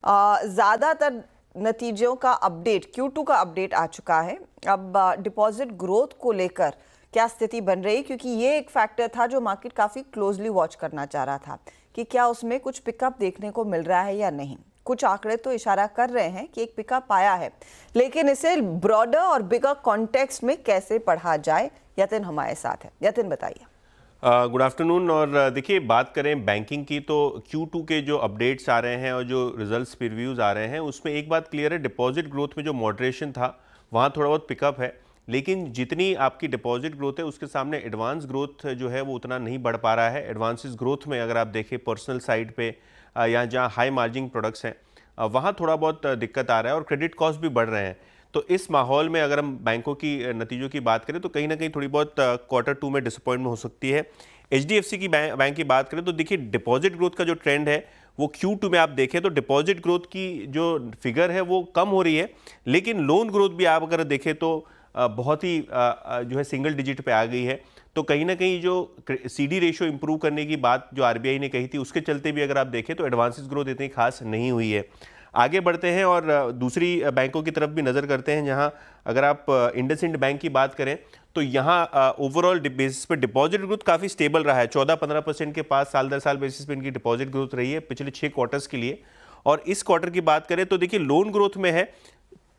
ज़्यादातर नतीजों का अपडेट Q2 का अपडेट आ चुका है। अब डिपॉजिट ग्रोथ को लेकर क्या स्थिति बन रही, क्योंकि ये एक फैक्टर था जो मार्केट काफ़ी क्लोजली वॉच करना चाह रहा था कि क्या उसमें कुछ पिकअप देखने को मिल रहा है या नहीं। कुछ आंकड़े तो इशारा कर रहे हैं कि एक पिकअप आया है, लेकिन इसे ब्रॉडर और बिगर कॉन्टेक्स्ट में कैसे पढ़ा जाए। यतिन हमारे साथ है। यतिन, बताइए। Good afternoon. और देखिए, बात करें बैंकिंग की तो Q2 के जो अपडेट्स आ रहे हैं और जो रिजल्ट्स प्रीव्यूज़ आ रहे हैं उसमें एक बात क्लियर है, डिपॉजिट ग्रोथ में जो मॉडरेशन था वहाँ थोड़ा बहुत पिकअप है, लेकिन जितनी आपकी डिपॉजिट ग्रोथ है उसके सामने एडवांस ग्रोथ जो है वो उतना नहीं बढ़ पा रहा है। एडवांसेस ग्रोथ में अगर आप देखें पर्सनल साइड पे या जहाँ हाई मार्जिन प्रोडक्ट्स हैं वहाँ थोड़ा बहुत दिक्कत आ रहा है और क्रेडिट कॉस्ट भी बढ़ रहे हैं। तो इस माहौल में अगर हम बैंकों की नतीजों की बात करें तो कहीं ना कहीं थोड़ी बहुत Q2 में डिसअपॉइंटमेंट हो सकती है। HDFC की बैंक की बात करें तो देखिए, डिपॉजिट ग्रोथ का जो ट्रेंड है वो Q2 में आप देखें तो डिपॉजिट ग्रोथ की जो फिगर है वो कम हो रही है, लेकिन लोन ग्रोथ भी आप अगर देखें तो बहुत ही जो है सिंगल डिजिट पे आ गई है। तो कहीं ना कहीं जो CD रेशियो इंप्रूव करने की बात जो RBI ने कही थी उसके चलते भी अगर आप देखें तो एडवांसेस ग्रोथ इतनी खास नहीं हुई है। आगे बढ़ते हैं और दूसरी बैंकों की तरफ भी नज़र करते हैं, जहां अगर आप इंडसइंड बैंक की बात करें तो यहाँ ओवरऑल बेसिस पे डिपॉजिट ग्रोथ काफ़ी स्टेबल रहा है। 14-15% के पास साल दर साल बेसिस पे इनकी डिपॉजिट ग्रोथ रही है पिछले 6 क्वार्टर्स के लिए। और इस क्वार्टर की बात करें तो देखिए, लोन ग्रोथ में है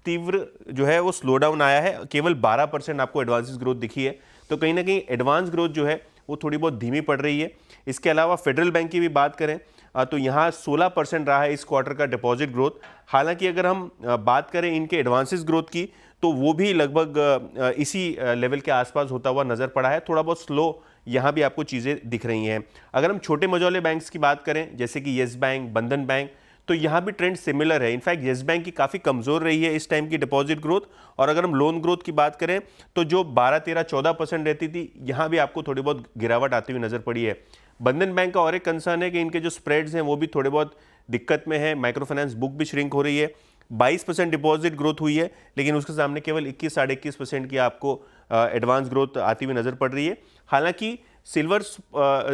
तीव्र जो है वो स्लो डाउन आया है, केवल 12% आपको एडवांसेस ग्रोथ दिखी है। तो कहीं ना कहीं एडवांस ग्रोथ जो है वो थोड़ी बहुत धीमी पड़ रही है। इसके अलावा फेडरल बैंक की भी बात करें तो यहाँ 16% रहा है इस क्वार्टर का डिपॉजिट ग्रोथ। हालांकि अगर हम बात करें इनके एडवांसेस ग्रोथ की तो वो भी लगभग इसी लेवल के आसपास होता हुआ नजर पड़ा है। थोड़ा बहुत स्लो यहाँ भी आपको चीज़ें दिख रही हैं। अगर हम छोटे मझौले बैंक्स की बात करें जैसे कि येस बैंक, बंधन बैंक, तो यहाँ भी ट्रेंड सिमिलर है। इनफैक्ट येस बैंक की काफ़ी कमज़ोर रही है इस टाइम की डिपॉजिट ग्रोथ। और अगर हम लोन ग्रोथ की बात करें तो जो 12-13-14% रहती थी, यहाँ भी आपको थोड़ी बहुत गिरावट आती हुई नज़र पड़ी है। बंधन बैंक का और एक कंसर्न है कि इनके जो स्प्रेड्स हैं वो भी थोड़े बहुत दिक्कत में है। माइक्रो फाइनेंस बुक भी श्रिंक हो रही है। 22% डिपॉजिट ग्रोथ हुई है, लेकिन उसके सामने केवल 21-21% की आपको एडवांस ग्रोथ आती हुई नज़र पड़ रही है। हालांकि सिल्वर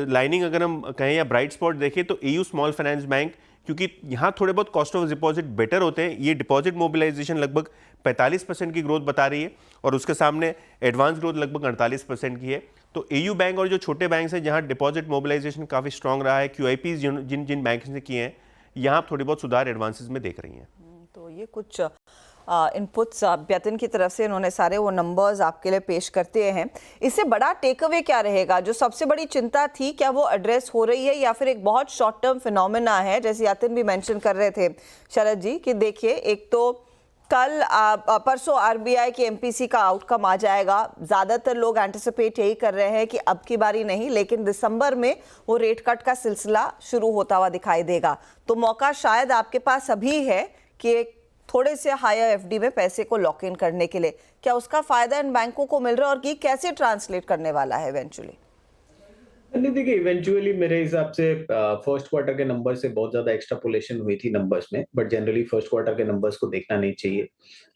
लाइनिंग अगर हम कहें या ब्राइट स्पॉट देखें तो AU स्मॉल फाइनेंस बैंक, क्योंकि यहाँ थोड़े बहुत कॉस्ट ऑफ डिपॉजिट बेटर होते हैं, ये डिपॉजिट मोबिलाइजेशन लगभग 45% की ग्रोथ बता रही है और उसके सामने एडवांस ग्रोथ लगभग 48% की है। तो AU बैंक और जो छोटे बैंक हैं जहाँ डिपॉजिट मोबिलाइजेशन काफ़ी स्ट्रांग रहा है, QIPs जिन जिन बैंक ने किए हैं, यहाँ थोड़ी बहुत सुधार एडवांसेस में देख रही हैं। तो ये कुछ इनपुट्स यतिन की तरफ से इन्होंने सारे वो नंबर्स आपके लिए पेश करते हैं। इससे बड़ा टेक अवे क्या रहेगा? जो सबसे बड़ी चिंता थी, क्या वो एड्रेस हो रही है या फिर एक बहुत शॉर्ट टर्म फिनोमेना है, जैसे यतिन भी मेंशन कर रहे थे शरद जी, कि देखिए एक तो कल परसों RBI की MPC का आउटकम आ जाएगा। ज़्यादातर लोग एंटिसिपेट यही कर रहे हैं कि अब की बारी नहीं, लेकिन दिसंबर में वो रेट कट का सिलसिला शुरू होता हुआ दिखाई देगा। तो मौका शायद आपके पास अभी है कि एक थोड़े से हायर FD में पैसे को लॉक इन करने के लिए। क्या उसका फायदा इन बैंकों को मिल रहा है और ये कैसे ट्रांसलेट करने वाला है इवेंचुअली? नहीं, देखिए, इवेंचुअली मेरे हिसाब से फर्स्ट क्वार्टर के नंबर से बहुत ज्यादा एक्सट्रापोलेशन हुई थी नंबर्स में, बट जनरली फर्स्ट क्वार्टर के नंबर्स को देखना नहीं चाहिए।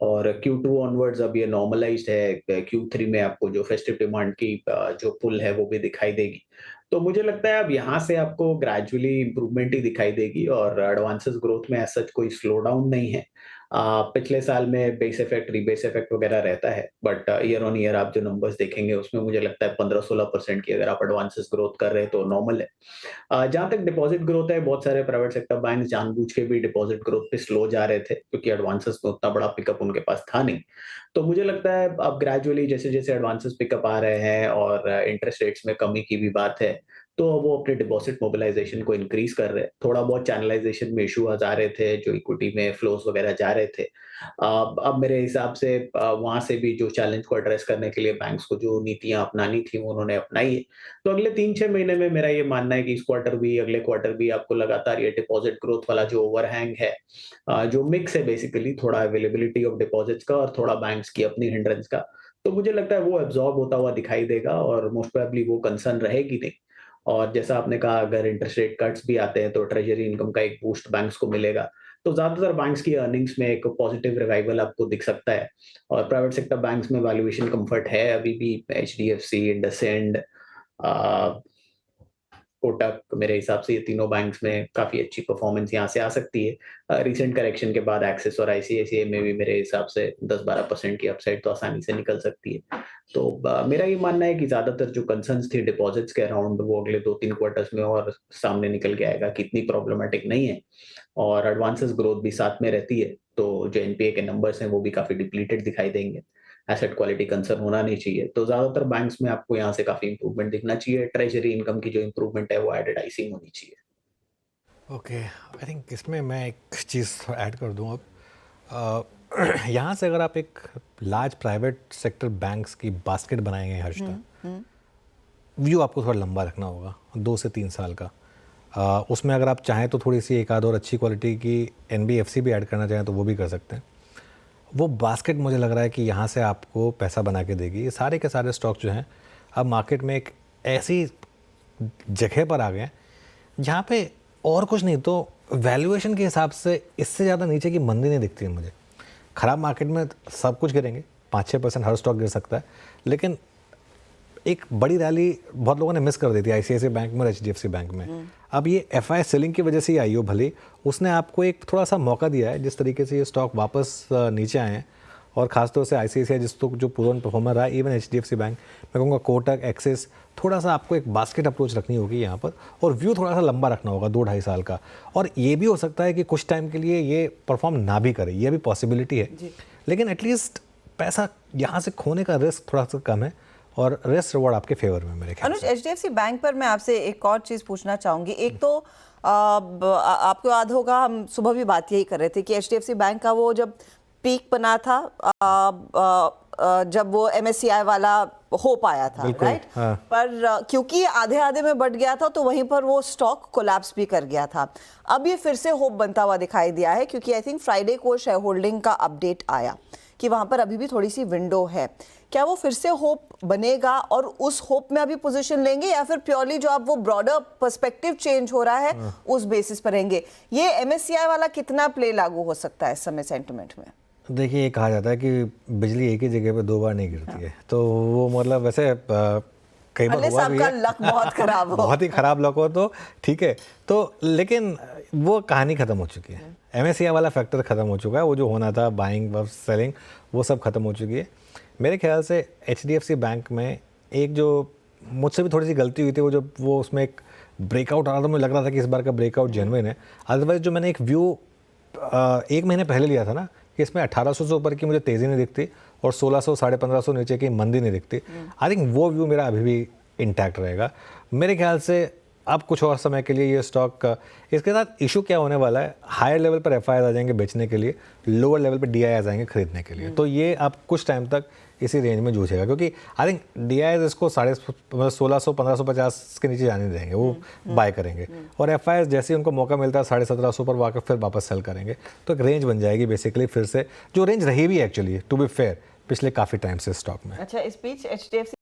और Q2 ऑनवर्ड्स अब ये नॉर्मलाइज्ड है। Q3 में आपको जो फेस्टिव डिमांड की जो पुल है वो भी दिखाई देगी। तो मुझे लगता है अब यहाँ से आपको ग्रेजुअली इंप्रूवमेंट ही दिखाई देगी और एडवांसेस ग्रोथ में ऐसा कोई स्लो डाउन नहीं है। पिछले साल में बेस इफेक्ट, रीबेस इफेक्ट वगैरह रहता है, बट ईयर ऑन ईयर आप जो नंबर्स देखेंगे उसमें मुझे लगता है 15-16% की अगर आप एडवांसेस ग्रोथ कर रहे हैं तो नॉर्मल है। जहाँ तक डिपॉजिट ग्रोथ है, बहुत सारे प्राइवेट सेक्टर बैंक जानबूझ के भी डिपॉजिट ग्रोथ पे स्लो जा रहे थे क्योंकि एडवांसेस में उतना बड़ा पिकअप उनके पास था नहीं। तो मुझे लगता है अब ग्रेजुअली जैसे-जैसे एडवांसेस पिकअप आ रहे हैं और इंटरेस्ट रेट्स में कमी की भी बात है, तो वो अपने डिपॉजिट मोबिलाइजेशन को इंक्रीज कर रहे हैं। थोड़ा बहुत चैनलाइजेशन में इश्यूज आ रहे थे, जो इक्विटी में फ्लोज वगैरह जा रहे थे। अब मेरे हिसाब से वहाँ से भी जो चैलेंज को एड्रेस करने के लिए बैंक्स को जो नीतियाँ अपनानी थी, वो उन्होंने अपनाई है। तो अगले 3-6 महीने में मेरा ये मानना है कि इस क्वार्टर भी, अगले क्वार्टर भी आपको लगातार ये डिपॉजिट ग्रोथ वाला जो ओवरहैंग है, जो मिक्स है बेसिकली थोड़ा अवेलेबिलिटी ऑफ डिपॉजिट्स का और थोड़ा बैंक्स की अपनी हिंड्रेंस का, तो मुझे लगता है वो एब्जॉर्ब होता हुआ दिखाई देगा और मोस्ट प्रोबेबली वो कंसर्न रहेगी नहीं। और जैसा आपने कहा, अगर इंटरेस्ट रेट कट्स भी आते हैं तो ट्रेजरी इनकम का एक बूस्ट बैंक्स को मिलेगा। तो ज्यादातर बैंक्स की अर्निंग्स में एक पॉजिटिव रिवाइवल आपको दिख सकता है। और प्राइवेट सेक्टर बैंक्स में वैल्यूएशन कंफर्ट है अभी भी। HDFC, इंडसइंड, कोटक, मेरे हिसाब से ये तीनों बैंक्स में काफ़ी अच्छी परफॉर्मेंस यहाँ से आ सकती है। रिसेंट करेक्शन के बाद एक्सिस और आईसीआईसीआई में भी मेरे हिसाब से 10-12% की अपसाइड तो आसानी से निकल सकती है। तो मेरा ये मानना है कि ज़्यादातर जो कंसर्न्स थे डिपॉजिट्स के अराउंड वो अगले 2-3 क्वार्टर्स में और सामने निकल के आएगा कि इतनी प्रॉब्लमैटिक नहीं है और एडवांसेस ग्रोथ भी साथ में रहती है, तो जो एनपीए के नंबर्स हैं वो भी काफ़ी डिप्लीटेड दिखाई देंगे। एसेट क्वालिटी कंसर्न होना नहीं चाहिए। तो ज़्यादातर बैंक्स में आपको यहाँ से काफ़ी इंप्रूवमेंट दिखना चाहिए। ट्रेजरी इनकम की जो इंप्रूवमेंट है वो एडेड आइसिंग होनी चाहिए। ओके, आई थिंक इसमें मैं एक चीज़ ऐड कर दूं अब। यहाँ से अगर आप एक लार्ज प्राइवेट सेक्टर बैंक्स की बास्केट बनाएंगे हर्षिता, व्यू आपको थोड़ा लंबा रखना होगा, 2 से 3 साल का। उसमें अगर आप चाहें तो थोड़ी सी एक आध और अच्छी क्वालिटी की एनबीएफसी भी ऐड करना चाहें तो वो भी कर सकते हैं। वो बास्केट मुझे लग रहा है कि यहाँ से आपको पैसा बना के देगी। ये सारे के सारे स्टॉक जो हैं अब मार्केट में एक ऐसी जगह पर आ गए हैं जहाँ पे और कुछ नहीं तो वैल्यूएशन के हिसाब से इससे ज़्यादा नीचे की मंदी नहीं दिखती है मुझे। ख़राब मार्केट में सब कुछ गिरेंगे, 5-6% हर स्टॉक गिर सकता है, लेकिन एक बड़ी रैली बहुत लोगों ने मिस कर दी थी आईसीआईसीआई बैंक में और एचडीएफसी बैंक में। अब ये एफआई सेलिंग की वजह से ही आई हो, भले उसने आपको एक थोड़ा सा मौका दिया है जिस तरीके से ये स्टॉक वापस नीचे आए हैं, और खासतौर से आईसीआईसीआई जिस तो जो पूर्ण परफॉर्मर रहा है, इवन एचडीएफसी बैंक, मैं कहूँगा कोटक, एक्सिस, थोड़ा सा आपको एक बास्केट अप्रोच रखनी होगी यहाँ पर, और व्यू थोड़ा सा लंबा रखना होगा 2-2.5 साल का। और ये भी हो सकता है कि कुछ टाइम के लिए ये परफॉर्म ना भी करे, ये भी पॉसिबिलिटी है, लेकिन एटलीस्ट पैसा यहाँ से खोने का रिस्क थोड़ा सा कम है और रिस्क रिवॉर्ड आपके फेवर में मेरे ख्याल अनुज, से। एचडीएफसी बैंक पर मैं आपसे एक और चीज़ पूछना चाहूँगी। एक तो आपको याद होगा हम सुबह भी बात यही कर रहे थे कि एचडीएफसी बैंक का वो जब पीक बना था, जब वो एमएससीआई वाला होप आया था, राइट? हाँ। पर क्योंकि आधे आधे में बढ़ गया था तो वहीं पर वो स्टॉक कोलैप्स भी कर गया था। अब ये फिर से होप बनता हुआ दिखाई दिया है क्योंकि आई थिंक फ्राइडे को शेयर होल्डिंग का अपडेट आया कि वहां पर अभी भी थोड़ी सी विंडो है। क्या वो फिर से होप बनेगा और उस होप में अभी पोजीशन लेंगे, या फिर प्योरली जो आप वो ब्रॉडर पर्सपेक्टिव चेंज हो रहा है उस बेसिस पर रहेंगे? ये एमएससीआई वाला कितना प्ले लागू हो सकता है इस समय सेंटिमेंट में? देखिए, ये कहा जाता है कि बिजली एक ही जगह पे 2 बार नहीं गिरती है, तो वो मतलब वैसे कई बार हुआ भी आपका है। लक बहुत खराब हो। बहुत ही खराब लक हो तो ठीक है, तो लेकिन वो कहानी खत्म हो चुकी है। एमएससीआई वाला फैक्टर खत्म हो चुका है, वो जो होना था बाइंग व सेलिंग वो सब खत्म हो चुकी है। मेरे ख्याल से एचडीएफसी बैंक में एक जो मुझसे भी थोड़ी सी गलती हुई थी, वो जो वो उसमें एक ब्रेकआउट आ रहा था, मुझे लग रहा था कि इस बार का ब्रेकआउट जेन्युइन है। अदरवाइज जो मैंने एक व्यू 1 महीने पहले लिया था ना कि इसमें 1800 से ऊपर की मुझे तेज़ी नहीं दिखती और 1600 1550 नीचे की मंदी नहीं दिखती, आई थिंक वो व्यू मेरा अभी भी इंटैक्ट रहेगा। मेरे ख्याल से अब कुछ और समय के लिए ये स्टॉक, इसके साथ इशू क्या होने वाला है, हायर लेवल पर एफआईआर आ जाएंगे बेचने के लिए, लोअर लेवल पर डीआई आ जाएंगे खरीदने के लिए, तो ये अब कुछ टाइम तक इसी रेंज में जूझेगा, क्योंकि आई थिंक डीआई इसको 1600-1550 के नीचे जाने नहीं देंगे, वो बाय करेंगे, और एफआईआर जैसे ही उनको मौका मिलता है 1750 पर वाकई फिर वापस सेल करेंगे, तो एक रेंज बन जाएगी बेसिकली फिर से, जो रेंज रही भी एक्चुअली टू बी फेयर पिछले काफ़ी टाइम से स्टॉक में। अच्छा, इस बीच एचडीएफसी